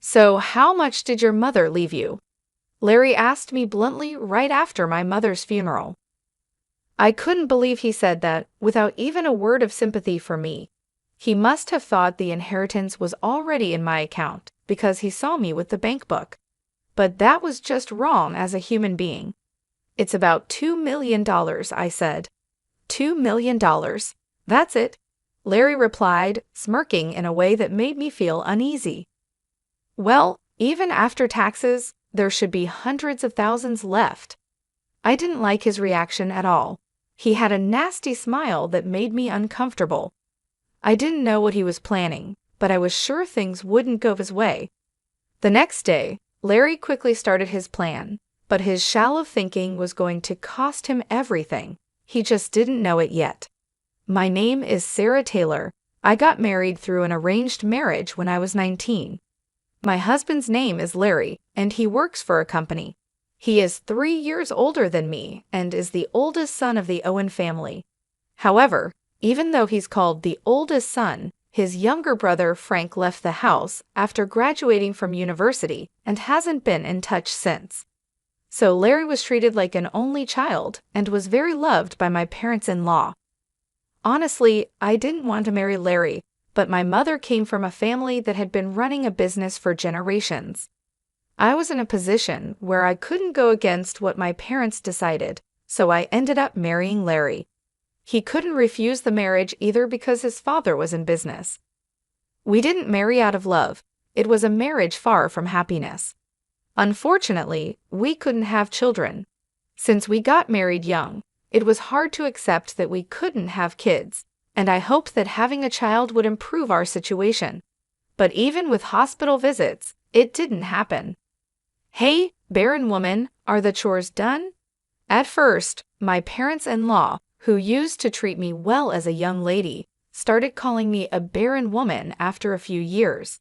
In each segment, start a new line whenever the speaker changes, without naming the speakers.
So, how much did your mother leave you? Larry asked me bluntly right after my mother's funeral. I couldn't believe he said that without even a word of sympathy for me. He must have thought the inheritance was already in my account because he saw me with the bank book. But that was just wrong as a human being. It's about $2 million, I said. $2 million. That's it, Larry replied, smirking in a way that made me feel uneasy. Well, even after taxes, there should be hundreds of thousands left. I didn't like his reaction at all. He had a nasty smile that made me uncomfortable. I didn't know what he was planning, but I was sure things wouldn't go his way. The next day, Larry quickly started his plan, but his shallow thinking was going to cost him everything. He just didn't know it yet. My name is Sarah Taylor. I got married through an arranged marriage when I was 19. My husband's name is Larry, and he works for a company. He is 3 years older than me and is the oldest son of the Owen family. However, even though he's called the oldest son, his younger brother Frank left the house after graduating from university and hasn't been in touch since. So Larry was treated like an only child and was very loved by my parents-in-law. Honestly, I didn't want to marry Larry, but my mother came from a family that had been running a business for generations. I was in a position where I couldn't go against what my parents decided, so I ended up marrying Larry. He couldn't refuse the marriage either because his father was in business. We didn't marry out of love. It was a marriage far from happiness. Unfortunately, we couldn't have children. Since we got married young, it was hard to accept that we couldn't have kids, and I hoped that having a child would improve our situation. But even with hospital visits, it didn't happen. Hey, barren woman, are the chores done? At first, my parents-in-law, who used to treat me well as a young lady, started calling me a barren woman after a few years.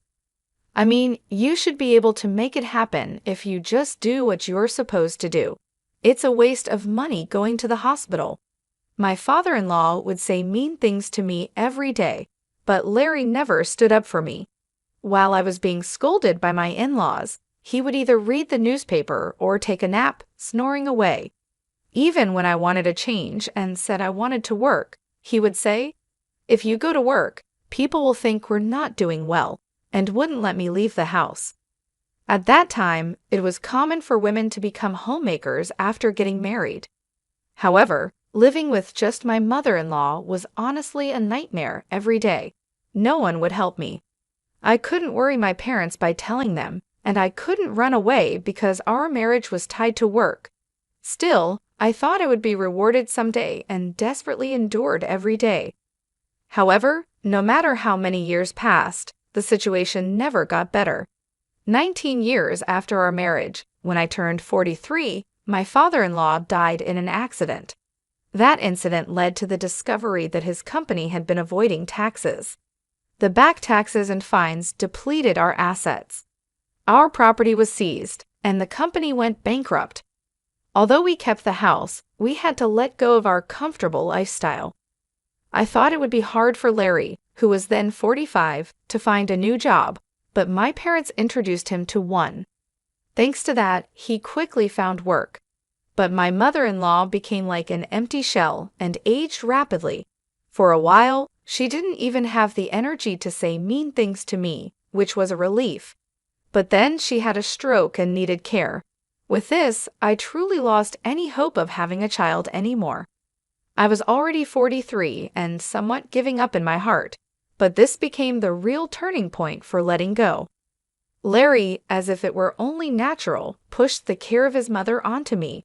I mean, you should be able to make it happen if you just do what you're supposed to do. It's a waste of money going to the hospital. My father-in-law would say mean things to me every day, but Larry never stood up for me. While I was being scolded by my in-laws, he would either read the newspaper or take a nap, snoring away. Even when I wanted a change and said I wanted to work, he would say, "If you go to work, people will think we're not doing well," and wouldn't let me leave the house. At that time, it was common for women to become homemakers after getting married. However, living with just my mother-in-law was honestly a nightmare every day. No one would help me. I couldn't worry my parents by telling them, and I couldn't run away because our marriage was tied to work. Still, I thought I would be rewarded someday and desperately endured every day. However, no matter how many years passed, the situation never got better. 19 years after our marriage, when I turned 43, my father-in-law died in an accident. That incident led to the discovery that his company had been avoiding taxes. The back taxes and fines depleted our assets. Our property was seized, and the company went bankrupt. Although we kept the house, we had to let go of our comfortable lifestyle. I thought it would be hard for Larry, who was then 45, to find a new job, but my parents introduced him to one. Thanks to that, he quickly found work. But my mother-in-law became like an empty shell and aged rapidly. For a while, she didn't even have the energy to say mean things to me, which was a relief. But then she had a stroke and needed care. With this, I truly lost any hope of having a child anymore. I was already 43 and somewhat giving up in my heart, but this became the real turning point for letting go. Larry, as if it were only natural, pushed the care of his mother onto me.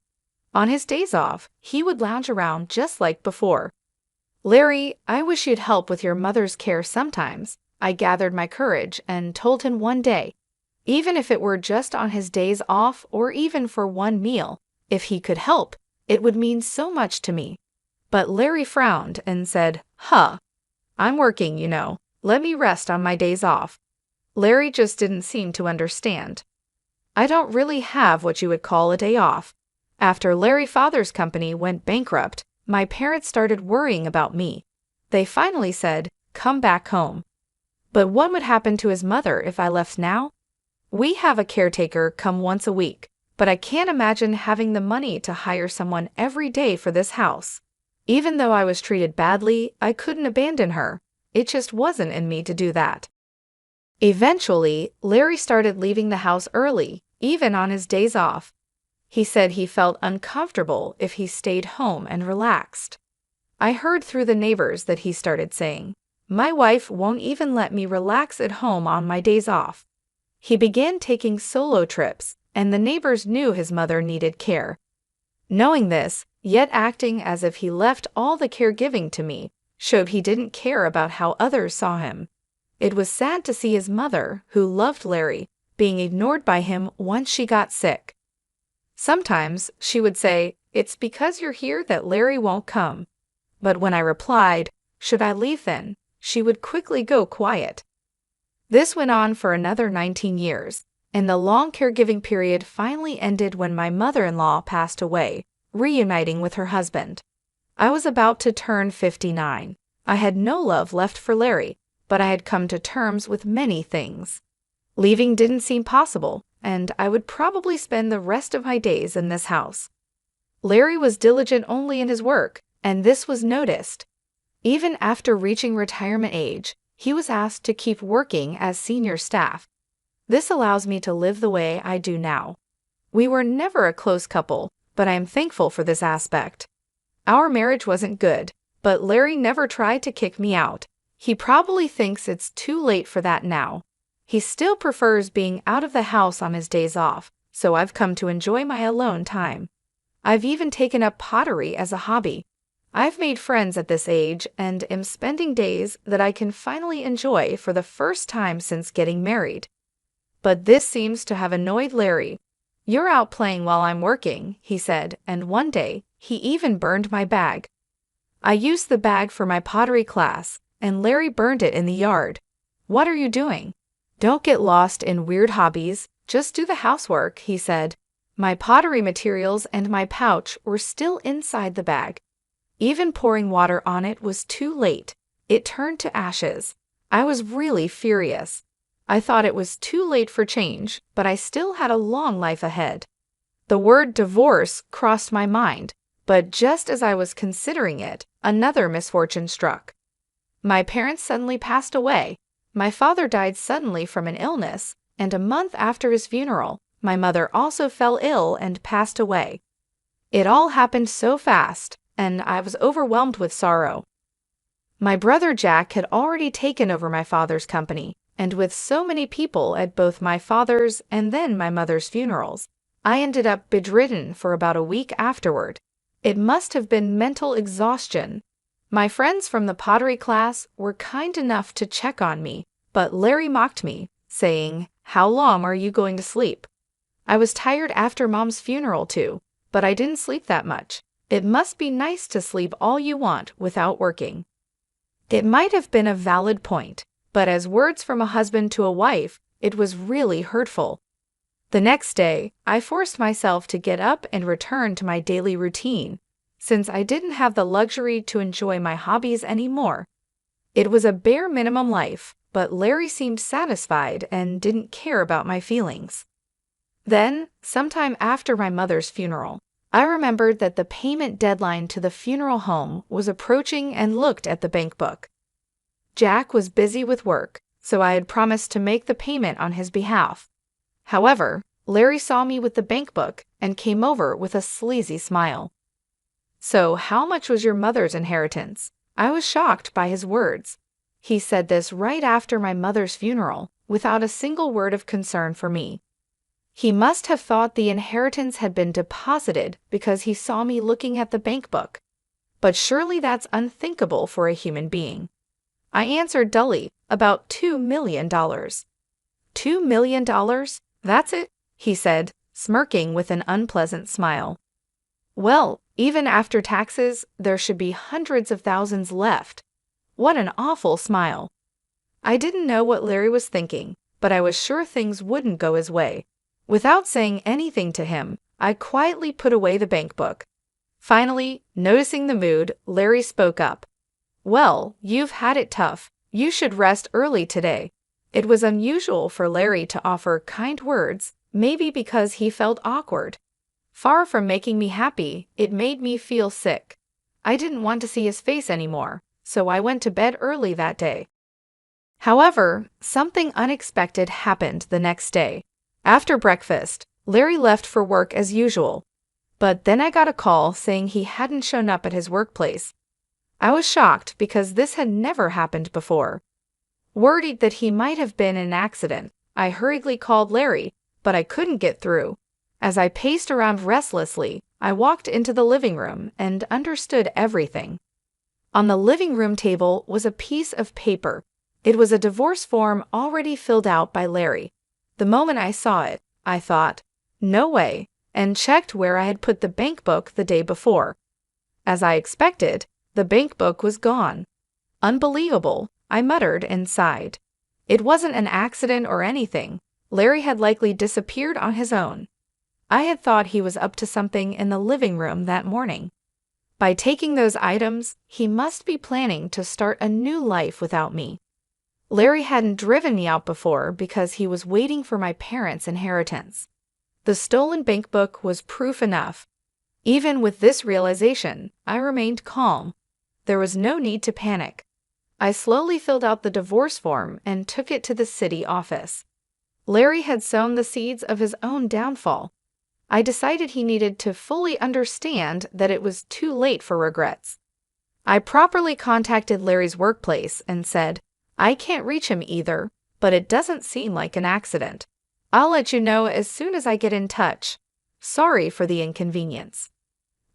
On his days off, he would lounge around just like before. "Larry, I wish you'd help with your mother's care sometimes," I gathered my courage and told him one day. Even if it were just on his days off or even for one meal, if he could help, it would mean so much to me. But Larry frowned and said, I'm working, you know. Let me rest on my days off." Larry just didn't seem to understand. I don't really have what you would call a day off. After Larry's father's company went bankrupt, my parents started worrying about me. They finally said, "Come back home." But what would happen to his mother if I left now? We have a caretaker come once a week, but I can't imagine having the money to hire someone every day for this house. Even though I was treated badly, I couldn't abandon her. It just wasn't in me to do that. Eventually, Larry started leaving the house early, even on his days off. He said he felt uncomfortable if he stayed home and relaxed. I heard through the neighbors that he started saying, "My wife won't even let me relax at home on my days off." He began taking solo trips, and the neighbors knew his mother needed care. Knowing this, yet acting as if he left all the caregiving to me, showed he didn't care about how others saw him. It was sad to see his mother, who loved Larry, being ignored by him once she got sick. Sometimes she would say, "It's because you're here that Larry won't come." But when I replied, "Should I leave then?" she would quickly go quiet. This went on for another 19 years, and the long caregiving period finally ended when my mother-in-law passed away, reuniting with her husband. I was about to turn 59. I had no love left for Larry, but I had come to terms with many things. Leaving didn't seem possible, and I would probably spend the rest of my days in this house. Larry was diligent only in his work, and this was noticed. Even after reaching retirement age, he was asked to keep working as senior staff. This allows me to live the way I do now. We were never a close couple, but I am thankful for this aspect. Our marriage wasn't good, but Larry never tried to kick me out. He probably thinks it's too late for that now. He still prefers being out of the house on his days off, so I've come to enjoy my alone time. I've even taken up pottery as a hobby. I've made friends at this age and am spending days that I can finally enjoy for the first time since getting married. But this seems to have annoyed Larry. "You're out playing while I'm working," he said, and one day, he even burned my bag. I used the bag for my pottery class, and Larry burned it in the yard. "What are you doing? Don't get lost in weird hobbies, just do the housework," he said. My pottery materials and my pouch were still inside the bag. Even pouring water on it was too late. It turned to ashes. I was really furious. I thought it was too late for change, but I still had a long life ahead. The word divorce crossed my mind, but just as I was considering it, another misfortune struck. My parents suddenly passed away. My father died suddenly from an illness, and a month after his funeral, my mother also fell ill and passed away. It all happened so fast, and I was overwhelmed with sorrow. My brother Jack had already taken over my father's company, and with so many people at both my father's and then my mother's funerals, I ended up bedridden for about a week afterward. It must have been mental exhaustion. My friends from the pottery class were kind enough to check on me, but Larry mocked me, saying, "How long are you going to sleep?" I was tired after Mom's funeral too, but I didn't sleep that much. It must be nice to sleep all you want without working. It might have been a valid point, but as words from a husband to a wife, it was really hurtful. The next day, I forced myself to get up and return to my daily routine, since I didn't have the luxury to enjoy my hobbies anymore. It was a bare minimum life, but Larry seemed satisfied and didn't care about my feelings. Then, sometime after my mother's funeral, I remembered that the payment deadline to the funeral home was approaching and looked at the bank book. Jack was busy with work, so I had promised to make the payment on his behalf. However, Larry saw me with the bank book and came over with a sleazy smile. "So, how much was your mother's inheritance?" I was shocked by his words. He said this right after my mother's funeral, without a single word of concern for me. He must have thought the inheritance had been deposited because he saw me looking at the bank book. But surely that's unthinkable for a human being. I answered dully, "About $2 million. $2 million? That's it?" he said, smirking with an unpleasant smile. "Well, even after taxes, there should be hundreds of thousands left." What an awful smile. I didn't know what Larry was thinking, but I was sure things wouldn't go his way. Without saying anything to him, I quietly put away the bank book. Finally, noticing the mood, Larry spoke up. "Well, you've had it tough. You should rest early today. It was unusual for Larry to offer kind words, maybe because he felt awkward. Far from making me happy, it made me feel sick. I didn't want to see his face anymore, so I went to bed early that day. However, something unexpected happened the next day. After breakfast, Larry left for work as usual. But then I got a call saying he hadn't shown up at his workplace. I was shocked because this had never happened before. Worried that he might have been in an accident, I hurriedly called Larry, but I couldn't get through. As I paced around restlessly, I walked into the living room and understood everything. On the living room table was a piece of paper. It was a divorce form already filled out by Larry. The moment I saw it, I thought, "No way," and checked where I had put the bank book the day before. As I expected, the bank book was gone. Unbelievable, I muttered and sighed. It wasn't an accident or anything. Larry had likely disappeared on his own. I had thought he was up to something in the living room that morning. By taking those items, he must be planning to start a new life without me. Larry hadn't driven me out before because he was waiting for my parents' inheritance. The stolen bank book was proof enough. Even with this realization, I remained calm. There was no need to panic. I slowly filled out the divorce form and took it to the city office. Larry had sown the seeds of his own downfall. I decided he needed to fully understand that it was too late for regrets. I properly contacted Larry's workplace and said, "I can't reach him either, but it doesn't seem like an accident. I'll let you know as soon as I get in touch. Sorry for the inconvenience."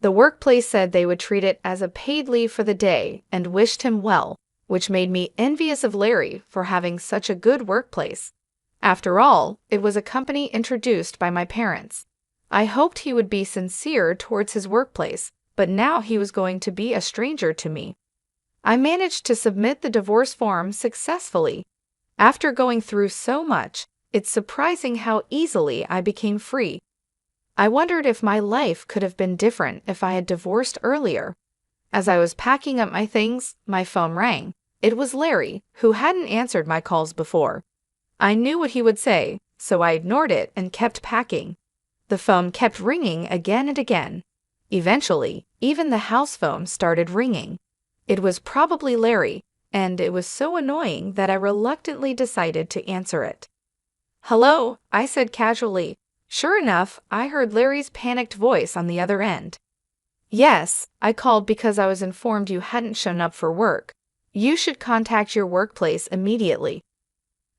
The workplace said they would treat it as a paid leave for the day and wished him well, which made me envious of Larry for having such a good workplace. After all, it was a company introduced by my parents. I hoped he would be sincere towards his workplace, but now he was going to be a stranger to me. I managed to submit the divorce form successfully. After going through so much, it's surprising how easily I became free. I wondered if my life could have been different if I had divorced earlier. As I was packing up my things, my phone rang. It was Larry, who hadn't answered my calls before. I knew what he would say, so I ignored it and kept packing. The phone kept ringing again and again. Eventually, even the house phone started ringing. It was probably Larry, and it was so annoying that I reluctantly decided to answer it. "Hello," I said casually. Sure enough, I heard Larry's panicked voice on the other end. "Yes, I called because I was informed you hadn't shown up for work. You should contact your workplace immediately."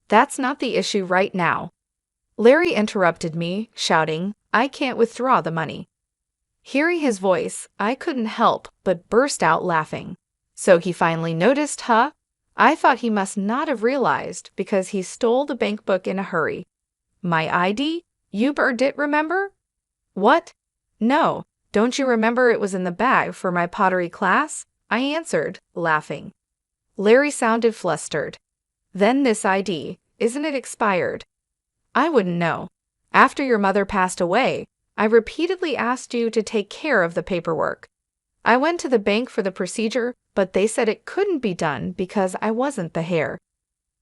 "That's not the issue right now." Larry interrupted me, shouting, "I can't withdraw the money." Hearing his voice, I couldn't help but burst out laughing. So he finally noticed, huh? I thought he must not have realized because he stole the bank book in a hurry. "My ID? You burned it, remember?" "What? No, don't you remember it was in the bag for my pottery class?" I answered, laughing. Larry sounded flustered. "Then this ID, isn't it expired?" "I wouldn't know. After your mother passed away, I repeatedly asked you to take care of the paperwork. I went to the bank for the procedure, but they said it couldn't be done because I wasn't the heir.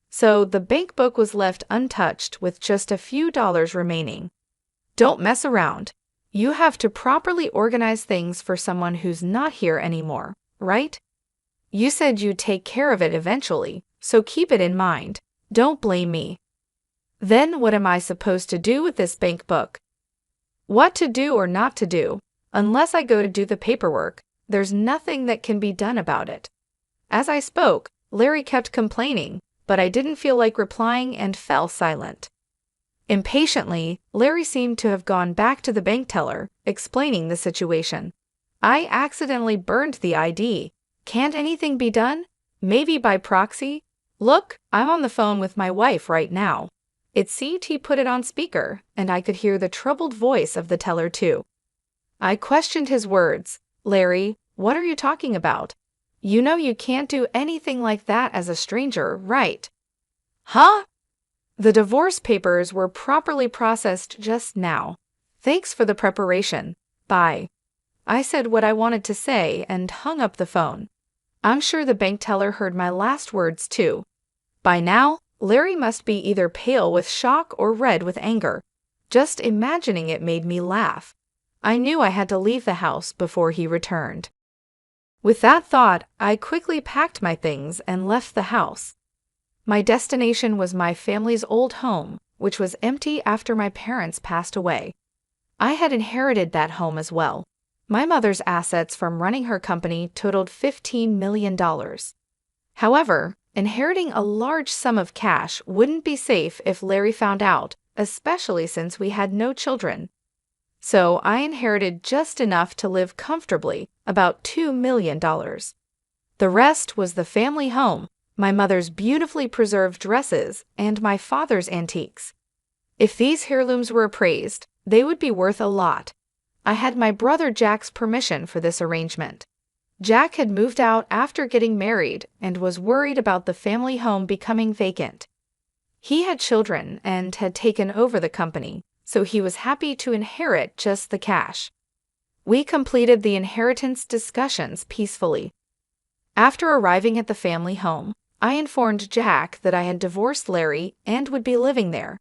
So the bank book was left untouched with just a few dollars remaining. Don't mess around. You have to properly organize things for someone who's not here anymore, right? You said you'd take care of it eventually, so keep it in mind. Don't blame me." "Then what am I supposed to do with this bank book?" "What to do or not to do, unless I go to do the paperwork, there's nothing that can be done about it." As I spoke, Larry kept complaining, but I didn't feel like replying and fell silent. Impatiently, Larry seemed to have gone back to the bank teller, explaining the situation. "I accidentally burned the ID. Can't anything be done? Maybe by proxy? Look, I'm on the phone with my wife right now." It seemed he put it on speaker, and I could hear the troubled voice of the teller too. I questioned his words. "Larry, what are you talking about? You know you can't do anything like that as a stranger, right?" "Huh?" "The divorce papers were properly processed just now. Thanks for the preparation. Bye." I said what I wanted to say and hung up the phone. I'm sure the bank teller heard my last words too. By now, Larry must be either pale with shock or red with anger. Just imagining it made me laugh. I knew I had to leave the house before he returned. With that thought, I quickly packed my things and left the house. My destination was my family's old home, which was empty after my parents passed away. I had inherited that home as well. My mother's assets from running her company totaled $15 million. However, inheriting a large sum of cash wouldn't be safe if Larry found out, especially since we had no children. So I inherited just enough to live comfortably, about $2 million. The rest was the family home, my mother's beautifully preserved dresses, and my father's antiques. If these heirlooms were appraised, they would be worth a lot. I had my brother Jack's permission for this arrangement. Jack had moved out after getting married and was worried about the family home becoming vacant. He had children and had taken over the company, so he was happy to inherit just the cash. We completed the inheritance discussions peacefully. After arriving at the family home, I informed Jack that I had divorced Larry and would be living there.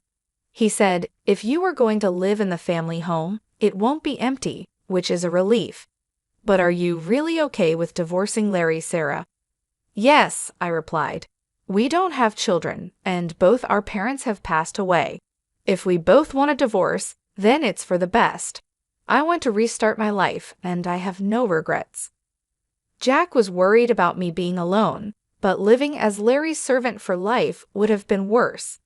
He said, "If you are going to live in the family home, it won't be empty, which is a relief. But are you really okay with divorcing Larry, Sarah?" "Yes," I replied. "We don't have children, and both our parents have passed away. If we both want a divorce, then it's for the best. I want to restart my life, and I have no regrets." Jack was worried about me being alone, but living as Larry's servant for life would have been worse.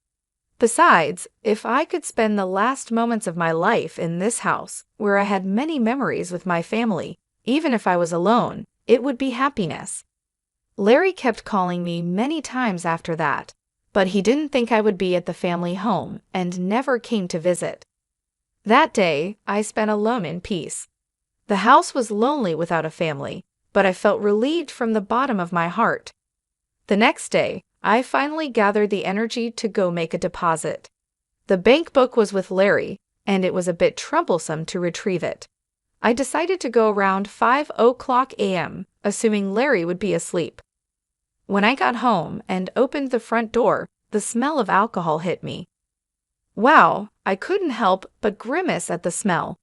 Besides, if I could spend the last moments of my life in this house, where I had many memories with my family, even if I was alone, it would be happiness. Larry kept calling me many times after that, but he didn't think I would be at the family home and never came to visit. That day, I spent alone in peace. The house was lonely without a family, but I felt relieved from the bottom of my heart. The next day, I finally gathered the energy to go make a deposit. The bank book was with Larry, and it was a bit troublesome to retrieve it. I decided to go around 5:00 a.m., assuming Larry would be asleep. When I got home and opened the front door, the smell of alcohol hit me. Wow, I couldn't help but grimace at the smell.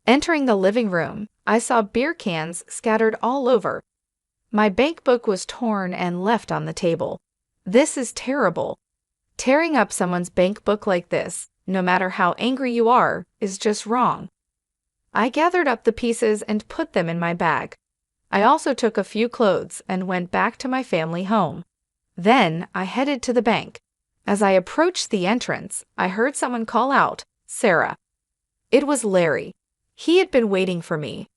Entering the living room, I saw beer cans scattered all over. My bank book was torn and left on the table. This is terrible. Tearing up someone's bank book like this, no matter how angry you are, is just wrong. I gathered up the pieces and put them in my bag. I also took a few clothes and went back to my family home. Then I headed to the bank. As I approached the entrance, I heard someone call out, "Sarah." It was Larry. He had been waiting for me.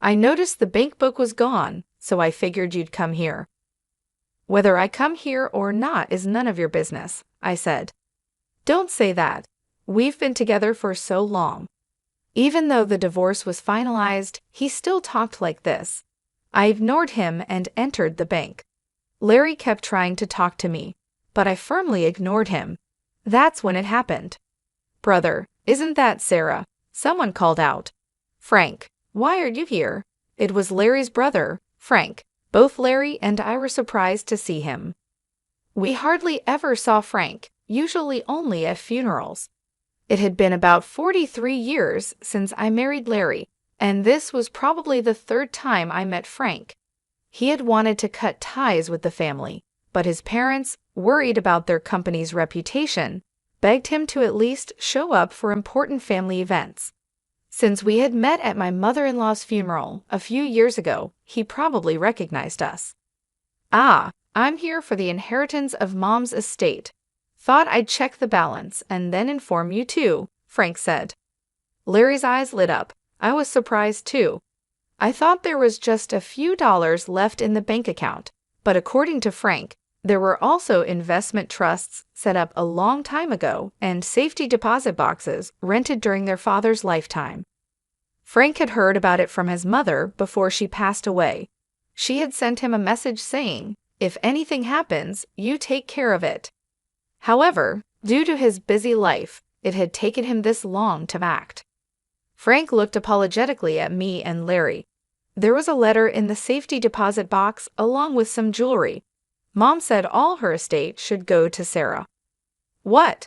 I noticed the bank book was gone, so I figured you'd come here. "Whether I come here or not is none of your business," I said. "Don't say that. We've been together for so long." Even though the divorce was finalized, he still talked like this. I ignored him and entered the bank. Larry kept trying to talk to me, but I firmly ignored him. That's when it happened. "Brother, isn't that Sarah?" Someone called out. "Frank, why are you here?" It was Larry's brother, Frank. Both Larry and I were surprised to see him. We hardly ever saw Frank, usually only at funerals. It had been about 43 years since I married Larry, and this was probably the third time I met Frank. He had wanted to cut ties with the family, but his parents, worried about their company's reputation, begged him to at least show up for important family events. Since we had met at my mother-in-law's funeral a few years ago, he probably recognized us. "Ah, I'm here for the inheritance of Mom's estate. Thought I'd check the balance and then inform you too," Frank said. Larry's eyes lit up. I was surprised too. I thought there was just a few dollars left in the bank account, but according to Frank, there were also investment trusts set up a long time ago and safety deposit boxes rented during their father's lifetime. Frank had heard about it from his mother before she passed away. She had sent him a message saying, "If anything happens, you take care of it." However, due to his busy life, it had taken him this long to act. Frank looked apologetically at me and Larry. There was a letter in the safety deposit box along with some jewelry. Mom said all her estate should go to Sarah. What?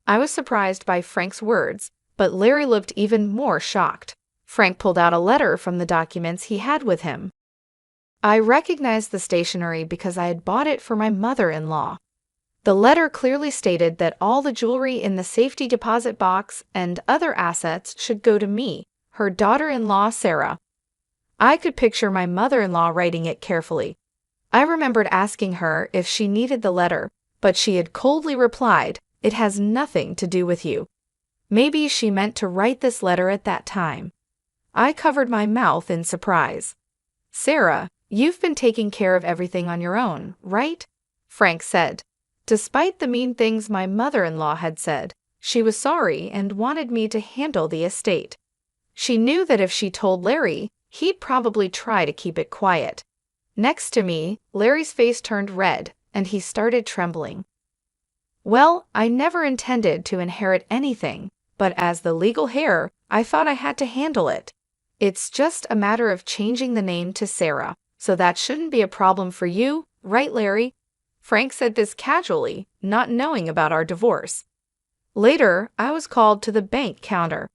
I was surprised by Frank's words, but Larry looked even more shocked. Frank pulled out a letter from the documents he had with him. I recognized the stationery because I had bought it for my mother-in-law. The letter clearly stated that all the jewelry in the safety deposit box and other assets should go to me, her daughter-in-law Sarah. I could picture my mother-in-law writing it carefully. I remembered asking her if she needed the letter, but she had coldly replied, "It has nothing to do with you." Maybe she meant to write this letter at that time. I covered my mouth in surprise. "Sarah, you've been taking care of everything on your own, right?" Frank said. Despite the mean things my mother-in-law had said, she was sorry and wanted me to handle the estate. She knew that if she told Larry, he'd probably try to keep it quiet. Next to me, Larry's face turned red, and he started trembling. "Well, I never intended to inherit anything, but as the legal heir, I thought I had to handle it. It's just a matter of changing the name to Sarah, so that shouldn't be a problem for you, right, Larry?" Frank said this casually, not knowing about our divorce. Later, I was called to the bank counter.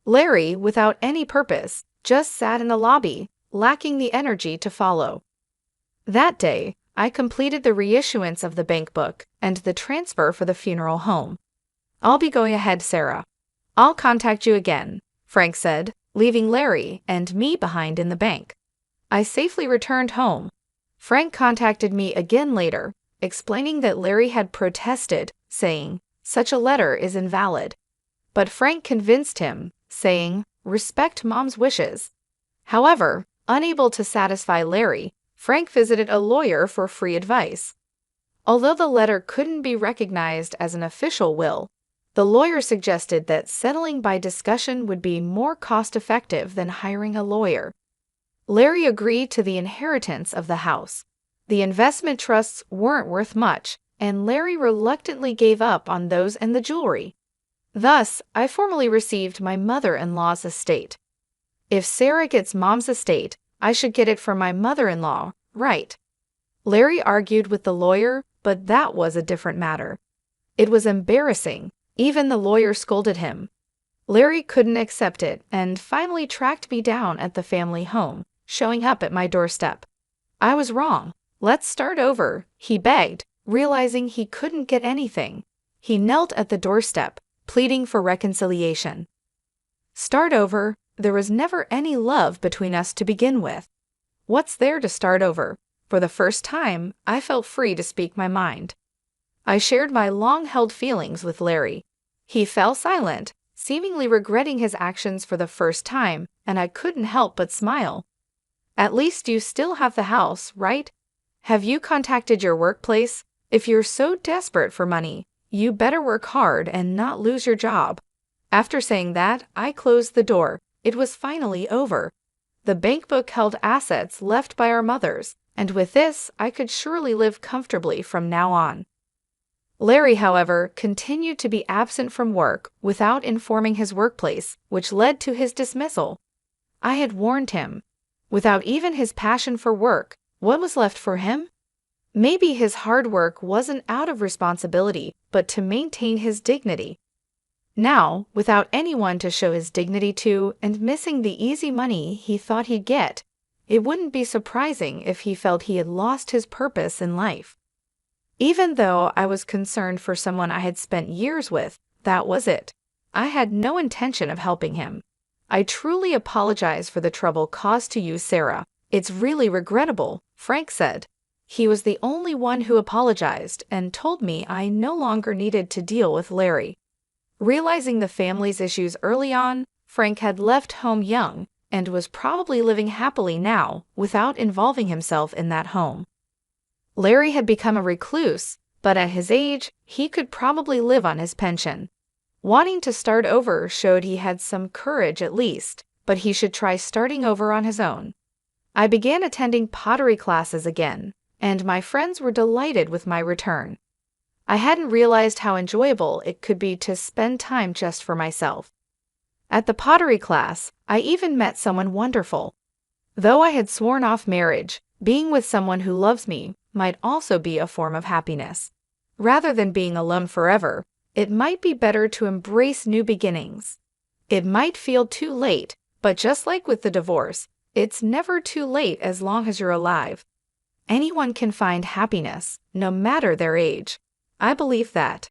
Larry, without any purpose, just sat in the lobby, lacking the energy to follow. That day, I completed the reissuance of the bank book and the transfer for the funeral home. "I'll be going ahead, Sarah. I'll contact you again," Frank said, leaving Larry and me behind in the bank. I safely returned home. Frank contacted me again later, explaining that Larry had protested, saying, "Such a letter is invalid." But Frank convinced him, saying, "Respect Mom's wishes." However, unable to satisfy Larry, Frank visited a lawyer for free advice. Although the letter couldn't be recognized as an official will, the lawyer suggested that settling by discussion would be more cost-effective than hiring a lawyer. Larry agreed to the inheritance of the house. The investment trusts weren't worth much, and Larry reluctantly gave up on those and the jewelry. Thus, I formally received my mother-in-law's estate. If Sarah gets Mom's estate, I should get it from my mother-in-law, right? Larry argued with the lawyer, but that was a different matter. It was embarrassing. Even the lawyer scolded him. Larry couldn't accept it and finally tracked me down at the family home, showing up at my doorstep. I was wrong. "Let's start over," he begged, realizing he couldn't get anything. He knelt at the doorstep, pleading for reconciliation. Start over? There was never any love between us to begin with. What's there to start over? For the first time, I felt free to speak my mind. I shared my long-held feelings with Larry. He fell silent, seemingly regretting his actions for the first time, and I couldn't help but smile. "At least you still have the house, right? Have you contacted your workplace? If you're so desperate for money, you better work hard and not lose your job." After saying that, I closed the door. It was finally over. The bank book held assets left by our mothers, and with this, I could surely live comfortably from now on. Larry, however, continued to be absent from work without informing his workplace, which led to his dismissal. I had warned him. Without even his passion for work, what was left for him? Maybe his hard work wasn't out of responsibility, but to maintain his dignity. Now, without anyone to show his dignity to and missing the easy money he thought he'd get, it wouldn't be surprising if he felt he had lost his purpose in life. Even though I was concerned for someone I had spent years with, that was it. I had no intention of helping him. "I truly apologize for the trouble caused to you, Sarah. It's really regrettable," Frank said. He was the only one who apologized and told me I no longer needed to deal with Larry. Realizing the family's issues early on, Frank had left home young and was probably living happily now without involving himself in that home. Larry had become a recluse, but at his age, he could probably live on his pension. Wanting to start over showed he had some courage at least, but he should try starting over on his own. I began attending pottery classes again, and my friends were delighted with my return. I hadn't realized how enjoyable it could be to spend time just for myself. At the pottery class, I even met someone wonderful. Though I had sworn off marriage, being with someone who loves me might also be a form of happiness. Rather than being alone forever, it might be better to embrace new beginnings. It might feel too late, but just like with the divorce, it's never too late as long as you're alive. Anyone can find happiness, no matter their age. I believe that.